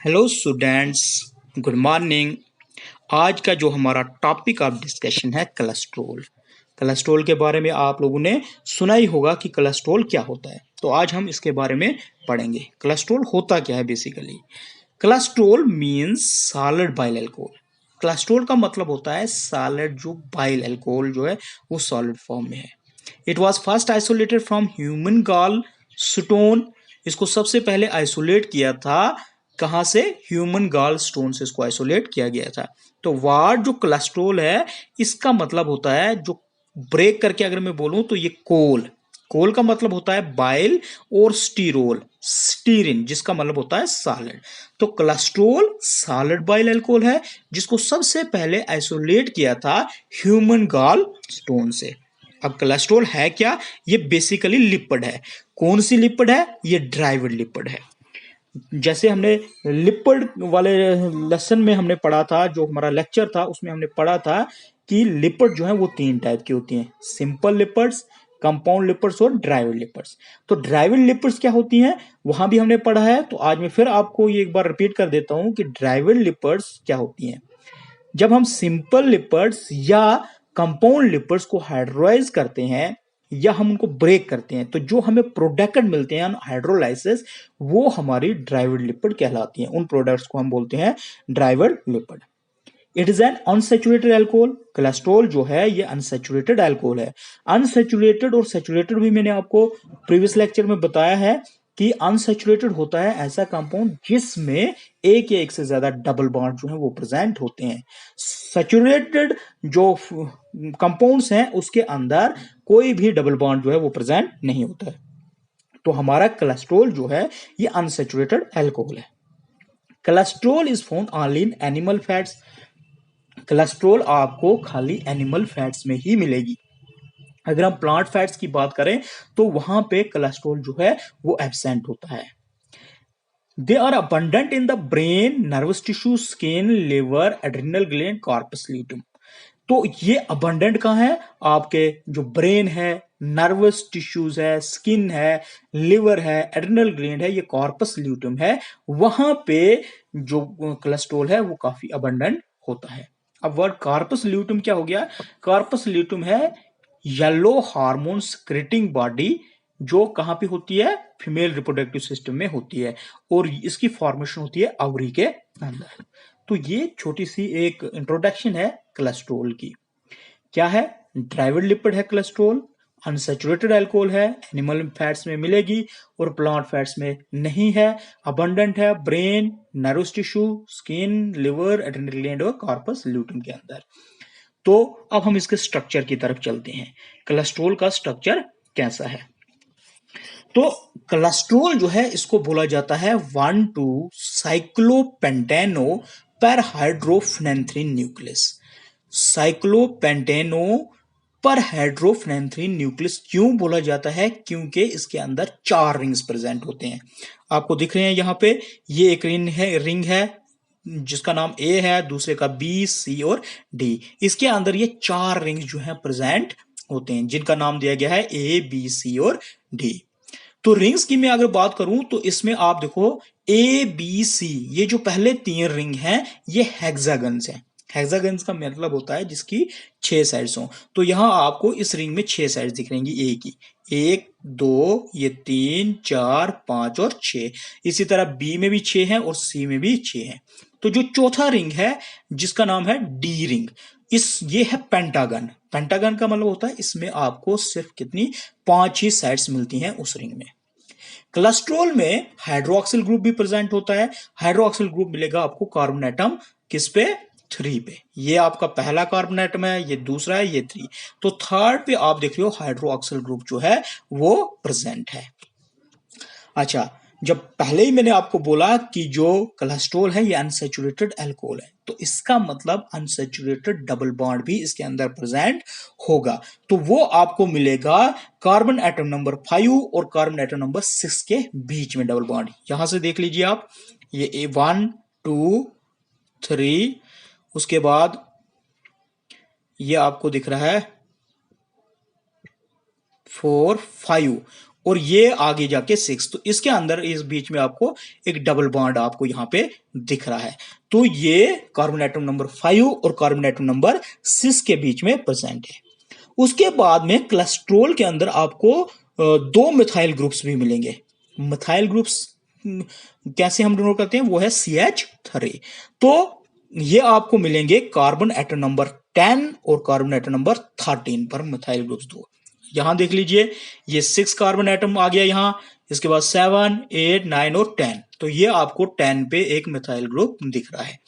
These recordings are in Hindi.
Hello students, good morning. आज का जो हमारा टॉपिक ऑफ डिस्कशन है कोलेस्ट्रॉल। कोलेस्ट्रॉल के बारे में आप लोगों ने सुना ही होगा कि कोलेस्ट्रॉल क्या होता है, तो आज हम इसके बारे में पढ़ेंगे। कोलेस्ट्रॉल होता क्या है basically. Cholesterol means solid bile alcohol. Cholesterol का मतलब होता है सॉलिड, जो बाइल अल्कोहल जो है वो सॉलिड फॉर्म में है। It was first isolated from human gallstone. इसको सबसे पहले आइसोलेट किया था कहाँ से? ह्यूमन गॉल स्टोन से इसको आइसोलेट किया गया था। तो वाट जो कोलेस्ट्रॉल है, इसका मतलब होता है, जो ब्रेक करके अगर मैं बोलूं तो ये कोल। कोल का मतलब होता है बाइल, और स्टीरोल स्टीरिन, जिसका मतलब होता है सॉलिड। तो कोलेस्ट्रॉल सॉलिड बाइल अल्कोहल है, जिसको सबसे पहले आइसोलेट किया था ह्यूमन गॉल स्टोन से। अब कोलेस्ट्रॉल है क्या? ये बेसिकली लिपिड है। कौन सी लिपिड है? ये ड्राइवर्ड लिपिड है। जैसे हमने लिपिड वाले लेसन में हमने पढ़ा था, जो हमारा लेक्चर था उसमें हमने पढ़ा था कि लिपिड जो है वो तीन टाइप की होती हैं: सिंपल लिपिड्स, कंपाउंड लिपिड्स और ड्राइवर्ड लिपिड्स। तो ड्राइवर्ड लिपिड्स क्या होती हैं वहां भी हमने पढ़ा है, तो आज मैं फिर आपको ये एक बार रिपीट कर देता हूं कि ड्राइवर्ड लिपिड्स क्या होती हैं। जब हम सिंपल लिपिड्स या कंपाउंड लिपिड्स को हाइड्रोलाइज करते हैं या हम उनको ब्रेक करते हैं, तो जो हमें प्रोडक्ट मिलते हैं हाइड्रोलाइसिस, वो हमारी ड्राइवर्ड लिपिड कहलाती हैं। उन प्रोडक्ट्स को हम बोलते हैं derived lipid. It is an unsaturated alcohol. Cholesterol जो है ये अनसेचुरेटेड अल्कोहल है। अनसेचुरेटेड और सेचुरेटेड भी मैंने आपको प्रीवियस लेक्चर में बताया है कि अनसेचुरेटेड होता है ऐसा कंपाउंड जिसमें एक या एक से ज्यादा डबल बॉन्ड जो है वो प्रेजेंट होते हैं। सेचुरेटेड जो कंपाउंड्स हैं उसके अंदर कोई भी डबल बॉन्ड जो है वो प्रेजेंट नहीं होता है। तो हमारा कोलेस्ट्रॉल जो है ये अनसेचुरेटेड अल्कोहल है। Cholesterol is found only in animal fats. Cholesterol आपको खाली एनिमल फैट्स में ही मिलेगी। अगर हम प्लांट फैट्स की बात करें तो वहां पे कोलेस्ट्रॉल जो है वो एब्सेंट होता है। They are abundant in the brain, nervous tissue, skin, liver, adrenal gland, corpus luteum. तो ये अबंडेंट कहाँ है? आपके जो ब्रेन है, नर्वस टिश्यूज है, स्किन है, लिवर है, एड्रिनल ग्लैंड है, ये कॉर्पस ल्यूटियम है, वहां पे जो कोलेस्ट्रॉल है वो काफी अबंडेंट होता है। अब वर्ड कॉर्पस ल्यूटियम क्या हो गया? कॉर्पस ल्यूटियम है येलो हार्मोन सिक्रेटिंग बॉडी, जो कहां पे होती है? फीमेल रिप्रोडक्टिव सिस्टम में होती है, और इसकी फॉर्मेशन होती है ओवरी के अंदर। तो ये छोटी सी एक इंट्रोडक्शन है कोलेस्ट्रॉल की। क्या है? ड्राइवर्ड लिपिड है कोलेस्ट्रॉल, अनसैचुरेटेड अल्कोहल है, एनिमल फैट्स में मिलेगी और प्लांट फैट्स में नहीं है, अबंडेंट है brain, nervous tissue, skin, liver, adrenal gland और कॉर्पस ल्यूटियम के अंदर। तो अब हम इसके स्ट्रक्चर की तरफ चलते हैं। कोलेस्ट्रॉल का स्ट्रक्चर कैसा है? तो कोलेस्ट्रॉल जो है इसको बोला जाता है 1,2 साइक्लोपेंटेनो पर हाइड्रोफेनेंथ्रीन न्यूक्लियस। साइक्लोपेंटेनो पर हाइड्रोफेनेंथ्रीन न्यूक्लियस क्यों बोला जाता है? क्योंकि इसके अंदर 4 रिंग्स प्रेजेंट होते हैं। आपको दिख रहे हैं यहाँ पे, ये एक रिंग है जिसका नाम ए है, दूसरे का बी, सी और डी। इसके अंदर ये 4 रिंग्स जो है प्रेजेंट होते हैं, जिनका नाम दिया गया है ए, बी, सी और डी। तो रिंग्स की मैं अगर बात करूं तो इसमें आप देखो ए, बी, सी, ये जो पहले 3 रिंग हैं ये हेक्सागन्स हैं। हेक्सागन्स का मतलब होता है जिसकी 6 साइड्स हो। तो यहां आपको इस रिंग में 6 साइड्स दिख रहेंगी ए की, 1, 2, ये 3, 4, 5 और 6। इसी तरह बी में भी 6 हैं और सी में भी 6 हैं। तो जो चौथा रिंग है जिसका नाम है डी रिंग, ये है पेंटागन। पेंटागन का मतलब होता है इसमें आपको सिर्फ कितनी 5 ही साइड्स मिलती हैं उस रिंग में। कोलेस्ट्रॉल में हाइड्रोक्सिल ग्रुप भी प्रेजेंट होता है। हाइड्रोक्सिल ग्रुप मिलेगा आपको कार्बन एटम किस पे? 3 पे। ये आपका पहला कार्बन एटम है, ये दूसरा है, ये 3। तो थर्ड पे आप देख रहे हो हाइड्रोक्सिल ग्रुप जो है वो प्रेजेंट है। अच्छा, जब पहले ही मैंने आपको बोला कि जो कोलेस्ट्रॉल है ये अनसैचुरेटेड अल्कोहल है, तो इसका मतलब अनसैचुरेटेड डबल बॉन्ड भी इसके अंदर प्रेजेंट होगा। तो वो आपको मिलेगा कार्बन एटम नंबर 5 और कार्बन एटम नंबर 6 के बीच में डबल बॉन्ड। यहां से देख लीजिए आप, ये 1, 2, 3, उसके बाद ये आपको दिख रहा है 4, 5, और ये आगे जाके 6, तो इसके अंदर इस बीच में आपको एक डबल बॉन्ड आपको यहाँ पे दिख रहा है। तो ये कार्बन एटम नंबर 5 और कार्बन एटम नंबर 6 के बीच में प्रेजेंट है। उसके बाद में कोलेस्ट्रॉल के अंदर आपको दो मिथाइल ग्रुप्स भी मिलेंगे। मिथाइल ग्रुप्स कैसे हम डिनोट करते हैं, वो है CH3। तो ये आपको मिलेंगे कार्बन एटम नंबर 10 और कार्बन एटम नंबर 13 पर मिथाइल ग्रुप्स दो। यहां देख लीजिए, ये 6 कार्बन एटम आ गया यहां, इसके बाद 7, 8, 9 और 10। तो ये आपको 10 पे एक मिथाइल ग्रुप दिख रहा है।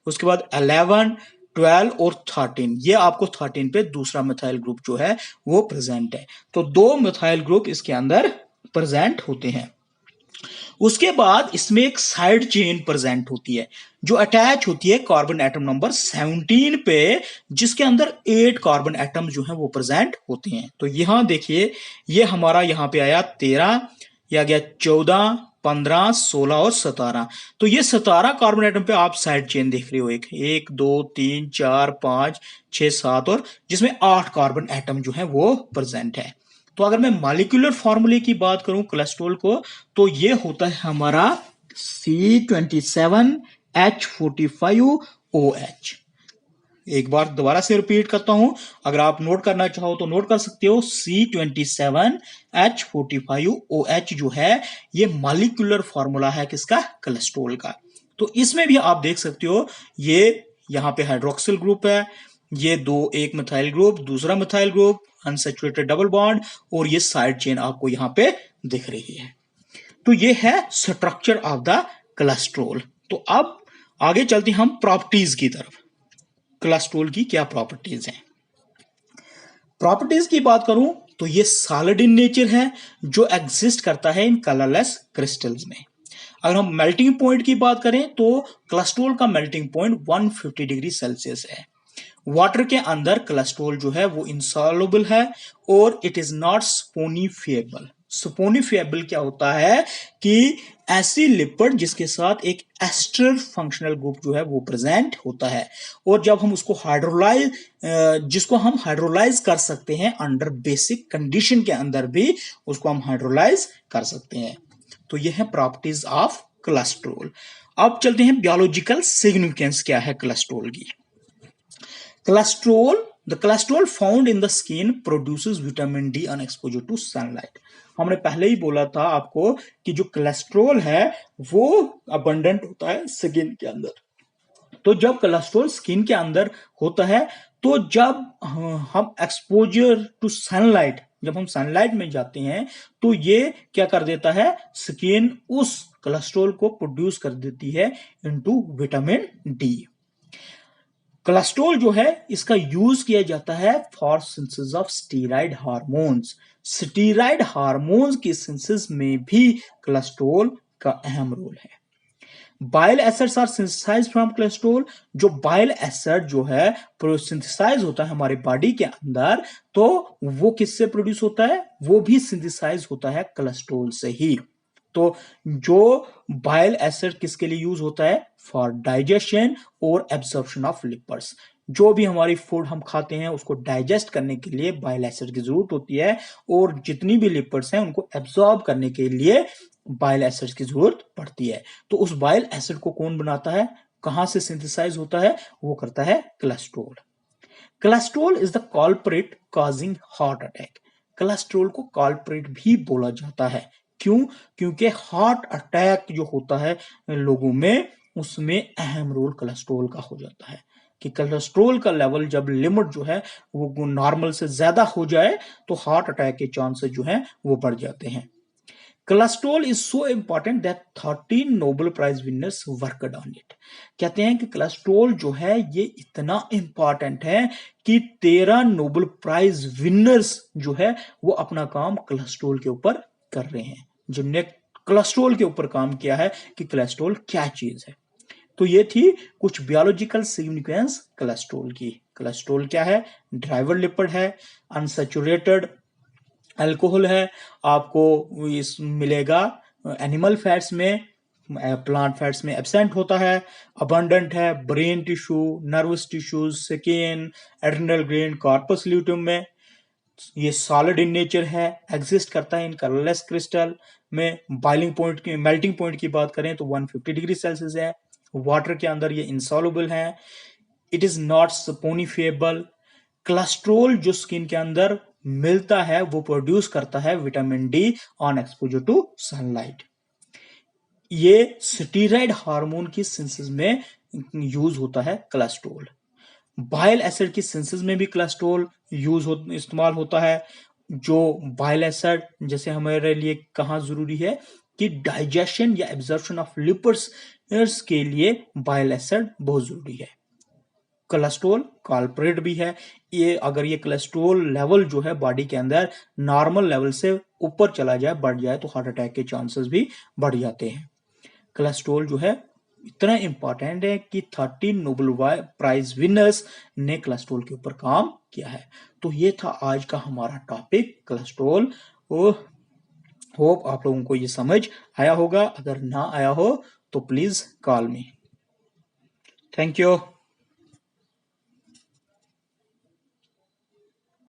उसके बाद 11, 12 और 13, ये आपको 13 पे दूसरा मिथाइल ग्रुप जो है वो प्रेजेंट है। तो दो मिथाइल ग्रुप इसके अंदर प्रेजेंट होते हैं। उसके बाद इसमें एक साइड चेन प्रेजेंट होती है जो अटैच होती है कार्बन एटम नंबर 17 पे, जिसके अंदर 8 कार्बन एटम जो है वो प्रेजेंट होते हैं। तो यहां देखिए, ये हमारा यहां पे आया 13, या गया 14, 15, 16 और 17। तो ये 17 कार्बन एटम पे आप साइड चेन देख रहे हो, एक 1 2 3 4 5 6 7, और जिसमें 8 कार्बन एटम जो है वो प्रेजेंट है। तो अगर मैं मॉलिक्यूलर फॉर्मूले की बात करूं कोलेस्ट्रॉल को, तो ये होता है हमारा C27H45OH। एक बार दोबारा से रिपीट करता हूं, अगर आप नोट करना चाहो तो नोट कर सकते हो। C27H45OH जो है ये मॉलिक्यूलर फॉर्मूला है किसका, कोलेस्ट्रॉल का। तो इसमें भी आप देख सकते हो, ये यहां पे हाइड्रोक्सिल ग्रुप है, ये दो, एक मिथाइल ग्रुप, दूसरा methyl group, unsaturated double bond, और ये साइड चेन आपको यहां पे दिख रही है। तो ये है स्ट्रक्चर ऑफ द कोलेस्ट्रॉल। तो अब आगे चलते हैं हम प्रॉपर्टीज की तरफ। कोलेस्ट्रॉल की क्या प्रॉपर्टीज हैं? प्रॉपर्टीज की बात करूं तो ये सॉलिड इन नेचर है, जो एग्जिस्ट करता है इन कलरलेस क्रिस्टल्स में। अगर हम मेल्टिंग पॉइंट की बात करें तो कोलेस्ट्रॉल का मेल्टिंग पॉइंट 150 डिग्री सेल्सियस है। वाटर के अंदर कोलेस्ट्रॉल जो है वो इंसॉल्युबल है, और इट इज नॉट स्पोनिफिएबल। स्पोनिफिएबल क्या होता है कि ऐसी लिपिड जिसके साथ एक एस्टर फंक्शनल ग्रुप जो है वो प्रेजेंट होता है, और जब हम उसको जिसको हम हाइड्रोलाइज कर सकते हैं अंडर बेसिक कंडीशन के अंदर भी उसको हम हाइड्रोलाइज कर सकते हैं। तो ये है प्रॉपर्टीज ऑफ कोलेस्ट्रॉल। अब चलते हैं बायोलॉजिकल सिग्निफिकेंस क्या है कोलेस्ट्रॉल की। The cholesterol found in the skin produces vitamin D on exposure to sunlight। हमने पहले ही बोला था आपको कि जो कोलेस्ट्रॉल है वो अबंडेंट होता है स्किन के अंदर। तो जब कोलेस्ट्रॉल स्किन के अंदर होता है, तो जब हम एक्सपोजर टू सनलाइट, जब हम सनलाइट में जाते हैं, तो ये क्या कर देता है, स्किन उस कोलेस्ट्रॉल को प्रोड्यूस कर देती है इनटू विटामिन डी। कोलेस्ट्रॉल जो है इसका यूज किया जाता है for synthesis of steroid hormones. Steroid hormones की सिंथेसिस में भी कोलेस्ट्रॉल का अहम रोल है। Bile acids are synthesized from cholesterol. जो बाइल एसिड जो है सिंथेसाइज होता है हमारे बॉडी के अंदर, तो वो किससे प्रोड्यूस होता है, वो भी सिंथेसाइज होता है कोलेस्ट्रॉल से ही। तो जो बाइल एसिड किसके लिए यूज होता है, फॉर डाइजेशन और एब्जॉर्प्शन ऑफ लिपिड्स। जो भी हमारी फूड हम खाते हैं उसको डाइजेस्ट करने के लिए बाइल एसिड की जरूरत होती है, और जितनी भी लिपिड्स हैं उनको एब्जॉर्ब करने के लिए बाइल एसिड की जरूरत पड़ती है। तो उस बाइल एसिड को कौन बनाता है, कहां से सिंथेसाइज होता है, वो करता है cholesterol. Cholesterol is the culprit causing heart attack. Cholesterol को कल्प्रिट भी बोला जाता है। क्यों? क्योंकि हार्ट अटैक जो होता है लोगों में, उसमें अहम रोल कोलेस्ट्रॉल का हो जाता है। कि कोलेस्ट्रॉल का लेवल जब लिमिट जो है वो नॉर्मल से ज्यादा हो जाए, तो हार्ट अटैक के चांसेस जो है वो बढ़ जाते हैं। Cholesterol is so important that 13 Nobel prize winners worked on it. कहते हैं कि कोलेस्ट्रॉल जो है ये इतना इंपॉर्टेंट है कि 13 नोबेल प्राइज विनर्स जो है वो अपना काम कोलेस्ट्रॉल के ऊपर कर रहे हैं, जिनने कोलेस्ट्रॉल के ऊपर काम किया है कि कोलेस्ट्रॉल क्या चीज है। तो ये थी कुछ बायोलॉजिकल सिग्निफिकेंस कोलेस्ट्रॉल की। कोलेस्ट्रॉल क्या है, ड्राइवर लिपिड है, अनसैचुरेटेड अल्कोहल है, आपको इस मिलेगा एनिमल फैट्स में, प्लांट फैट्स में एब्सेंट होता है, अबंडेंट है brain tissue, nervous tissues, skin, adrenal gland, corpus luteum में। ये सॉलिड इन नेचर है, एग्जिस्ट करता है इन कलरलेस क्रिस्टल में। बॉइलिंग पॉइंट की, मेल्टिंग पॉइंट की बात करें तो 150 डिग्री सेल्सियस है। वाटर के अंदर ये इंसॉल्युबल है। It is not saponifiable. Cholesterol जो स्किन के अंदर मिलता है वो प्रोड्यूस करता है vitamin D on exposure to sunlight. ये स्टीरॉयड हार्मोन की सिंथेसिस में यूज होता है कोलेस्ट्रॉल। बाइल एसिड की सिंथेसिस में भी कोलेस्ट्रॉल इस्तेमाल होता है। जो बाइल एसिड जैसे हमारे लिए कहाँ जरूरी है कि डाइजेशन या एब्जॉर्प्शन ऑफ लिपिड्स के लिए बाइल एसिड बहुत जरूरी है। कोलेस्ट्रॉल कल्प्रिट भी है। ये अगर ये कोलेस्ट्रॉल लेवल जो है बॉडी के अंदर नॉर्मल लेवल से ऊपर चला जाए, बढ़ जाए, तो हार्ट अटैक के चांसेस भी बढ़ जाते हैं। कोलेस्ट्रॉल जो है इतना इंपॉर्टेंट है कि 13 नोबेल प्राइज विनर्स ने कोलेस्ट्रॉल के ऊपर काम किया है। तो ये था आज का हमारा टॉपिक कोलेस्ट्रॉल। होप आप लोगों को ये समझ आया होगा। अगर ना आया हो तो please call me. Thank you.